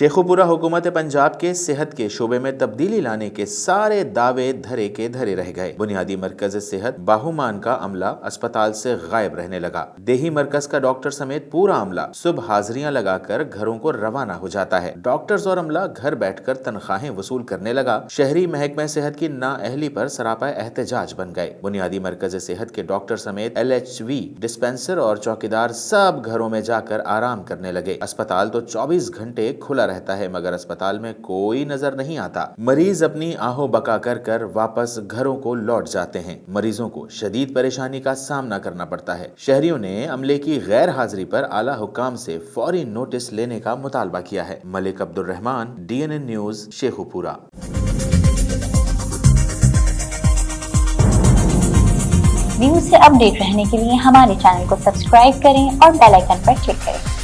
शेखुपुरा हुकूमत पंजाब के सेहत के शोबे में तब्दीली लाने के सारे दावे धरे के धरे रह गए। बुनियादी मरकज सेहत बाहुमान का अमला अस्पताल से गायब रहने लगा। देही मरकज का डॉक्टर समेत पूरा अमला सुबह हाजिरियां लगाकर घरों को रवाना हो जाता है। डॉक्टर्स और अमला घर बैठकर तनख्वाहें वसूल करने लगा। शहरी महकमा सेहत की नाअहली पर सरापा एहतजाज बन गए। बुनियादी मरकज सेहत के डॉक्टर समेत LHV, डिस्पेंसर और चौकीदार सब घरों में जाकर आराम करने लगे। अस्पताल तो 24 घंटे खुला रहता है मगर अस्पताल में कोई नजर नहीं आता। मरीज अपनी आहो बका कर कर वापस घरों को लौट जाते हैं। मरीजों को शदीद परेशानी का सामना करना पड़ता है। शहरियों ने अमले की गैर हाजिरी पर आला हुकाम से फौरी नोटिस लेने का मुतालबा किया है। Malik Abdul Rahman, DNN news, Sheikhupura. News से अपडेट रहने के लिए हमारे चैनल को सब्सक्राइब करें और बेल आइकन पर क्लिक करें।